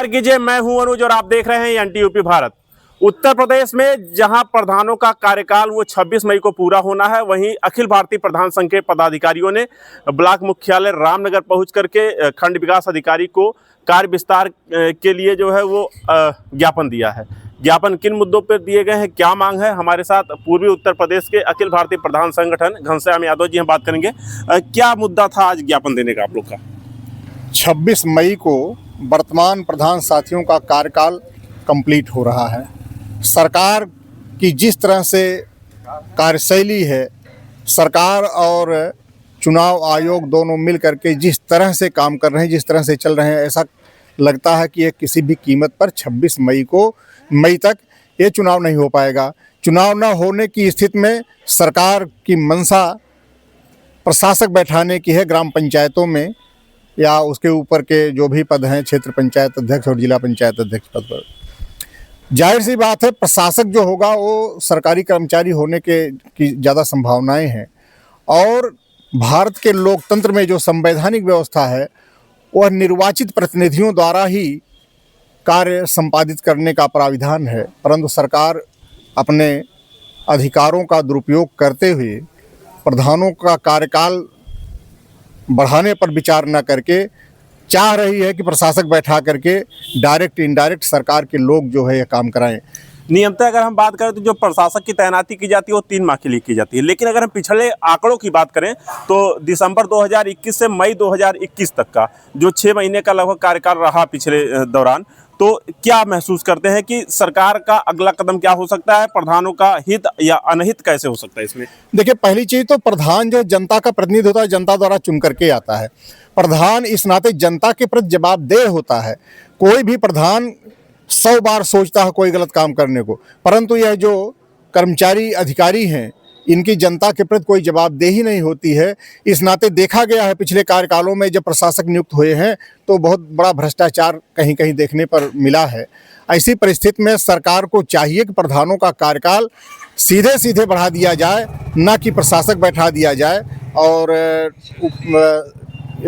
कीजिए, मैं हूं अनुज और आप देख रहे हैं एनटीयूपी भारत। उत्तर प्रदेश में जहां प्रधानों का कार्यकाल वो 26 मई को पूरा होना है, वहीं अखिल भारतीय प्रधान संघ के पदाधिकारियों ने ब्लॉक मुख्यालय रामनगर पहुंच करके खंड विकास अधिकारी को कार्य विस्तार के लिए जो है वो ज्ञापन दिया है। ज्ञापन किन मुद्दों पर दिए गए हैं, क्या मांग है, हमारे साथ पूर्वी उत्तर प्रदेश के अखिल भारतीय प्रधान संगठन घनश्याम यादव जी हम बात करेंगे। क्या मुद्दा था आज ज्ञापन देने का आप लोग का? 26 मई को वर्तमान प्रधान साथियों का कार्यकाल कंप्लीट हो रहा है। सरकार की जिस तरह से कार्यशैली है, सरकार और चुनाव आयोग दोनों मिल करके जिस तरह से काम कर रहे हैं, जिस तरह से चल रहे हैं, ऐसा लगता है कि ये किसी भी कीमत पर 26 मई तक ये चुनाव नहीं हो पाएगा। चुनाव न होने की स्थिति में सरकार की मंशा प्रशासक बैठाने की है ग्राम पंचायतों में या उसके ऊपर के जो भी पद हैं, क्षेत्र पंचायत अध्यक्ष और जिला पंचायत अध्यक्ष पद पर। जाहिर सी बात है, प्रशासक जो होगा वो सरकारी कर्मचारी होने की ज़्यादा संभावनाएं हैं और भारत के लोकतंत्र में जो संवैधानिक व्यवस्था है वह निर्वाचित प्रतिनिधियों द्वारा ही कार्य संपादित करने का प्राविधान है। परंतु सरकार अपने अधिकारों का दुरुपयोग करते हुए प्रधानों का कार्यकाल बढ़ाने पर विचार न करके चाह रही है कि प्रशासक बैठा करके डायरेक्ट इनडायरेक्ट सरकार के लोग जो है ये काम कराएं। नियमतः अगर हम बात करें तो जो प्रशासक की तैनाती की जाती है वो 3 माह के लिए की जाती है, लेकिन अगर हम पिछले आंकड़ों की बात करें तो दिसंबर 2021 से मई 2021 तक का जो 6 महीने का लगभग कार्यकाल रहा पिछले दौरान, तो क्या महसूस करते हैं कि सरकार का अगला कदम क्या हो सकता है? प्रधानों का हित या अनहित कैसे हो सकता है इसमें? देखिए, पहली चीज़ तो प्रधान जो जनता का प्रतिनिधि होता है, जनता द्वारा चुन करके आता है। प्रधान इस नाते जनता के प्रति जवाबदेह होता है। कोई भी प्रधान 100 बार सोचता है कोई गलत काम करने को, परंतु यह जो कर्मचारी अधिकारी हैं इनकी जनता के प्रति कोई जवाबदेही नहीं होती है। इस नाते देखा गया है पिछले कार्यकालों में जब प्रशासक नियुक्त हुए हैं तो बहुत बड़ा भ्रष्टाचार कहीं कहीं देखने पर मिला है। ऐसी परिस्थिति में सरकार को चाहिए कि प्रधानों का कार्यकाल सीधे सीधे बढ़ा दिया जाए, न कि प्रशासक बैठा दिया जाए और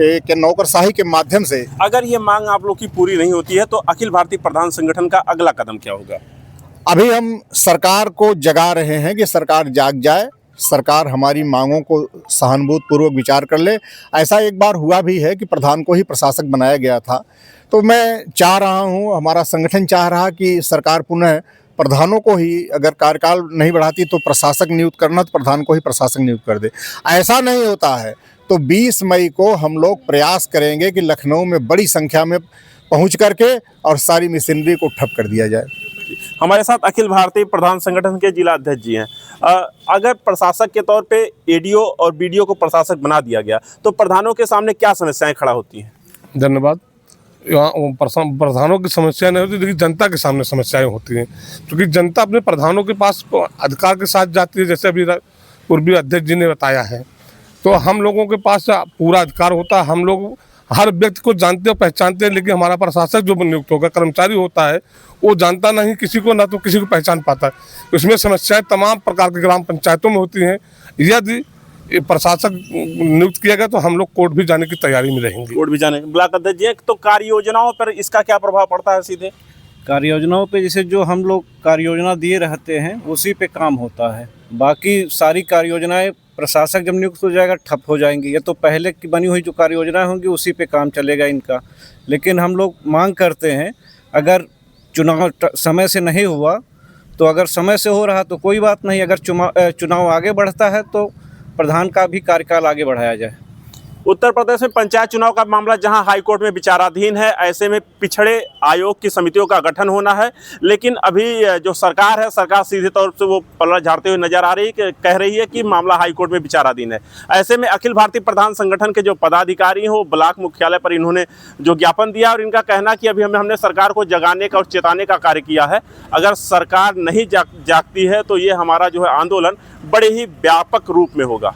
एक नौकरशाही के माध्यम से। अगर ये मांग आप लोग की पूरी नहीं होती है तो अखिल भारतीय प्रधान संगठन का अगला कदम क्या होगा? अभी हम सरकार को जगा रहे हैं कि सरकार जाग जाए, सरकार हमारी मांगों को सहानुभूतिपूर्वक विचार कर ले। ऐसा एक बार हुआ भी है कि प्रधान को ही प्रशासक बनाया गया था, तो मैं चाह रहा हूं, हमारा संगठन चाह रहा कि सरकार पुनः प्रधानों को ही, अगर कार्यकाल नहीं बढ़ाती तो प्रशासक नियुक्त करना, तो प्रधान को ही प्रशासक नियुक्त कर दे। ऐसा नहीं होता है तो 20 मई को हम लोग प्रयास करेंगे कि लखनऊ में बड़ी संख्या में पहुँच करके और सारी मशीनरी को ठप कर दिया जाए। हमारे साथ अखिल भारतीय प्रधान संगठन के जिला अध्यक्ष जी हैं। अगर प्रशासक के तौर पे एडीओ और बीडीओ को प्रशासक बना दिया गया तो प्रधानों के सामने क्या समस्याएं खड़ा होती हैं? धन्यवाद। यहाँ प्रधानों की समस्या नहीं होती, लेकिन जनता के सामने समस्याएं होती हैं, क्योंकि जनता अपने प्रधानों के पास अधिकार के साथ जाती है। जैसे अभी पूर्वी अध्यक्ष जी ने बताया है, तो हम लोगों के पास पूरा अधिकार होता है। हम लोग हर व्यक्ति को जानते और पहचानते हैं, लेकिन हमारा प्रशासक जो नियुक्त होगा, कर्मचारी होता है, वो जानता नहीं किसी को, ना तो किसी को पहचान पाता है। इसमें समस्याएं तमाम प्रकार की ग्राम पंचायतों में होती हैं। यदि प्रशासक नियुक्त किया गया तो हम लोग कोर्ट भी जाने की तैयारी में रहेंगे। कोर्ट भी जाने ब्लॉक अध्यक्ष जी, तो कार्य योजनाओं पर इसका क्या प्रभाव पड़ता है? सीधे कार्य योजनाओं पे जैसे जो हम लोग कार्य योजना दिए रहते हैं उसी पे काम होता है। बाकी सारी कार्य योजनाएं प्रशासक जब नियुक्त हो जाएगा ठप हो जाएंगी। ये तो पहले की बनी हुई जो कार्य योजनाएं होंगी उसी पे काम चलेगा इनका। लेकिन हम लोग मांग करते हैं, अगर चुनाव समय से नहीं हुआ तो, अगर समय से हो रहा तो कोई बात नहीं, अगर चुनाव आगे बढ़ता है तो प्रधान का भी कार्यकाल आगे बढ़ाया जाए। उत्तर प्रदेश में पंचायत चुनाव का मामला जहां हाईकोर्ट में विचाराधीन है, ऐसे में पिछड़े आयोग की समितियों का गठन होना है। लेकिन अभी जो सरकार है, सरकार सीधे तौर से वो पलड़ा झाड़ते हुए नजर आ रही है, कह रही है कि मामला हाईकोर्ट में विचाराधीन है। ऐसे में अखिल भारतीय प्रधान संगठन के जो पदाधिकारी हैं वो ब्लॉक मुख्यालय पर इन्होंने जो ज्ञापन दिया और इनका कहना कि अभी हमने सरकार को जगाने का और चेताने का कार्य किया है। अगर सरकार नहीं जागती है तो ये हमारा जो है आंदोलन बड़े ही व्यापक रूप में होगा।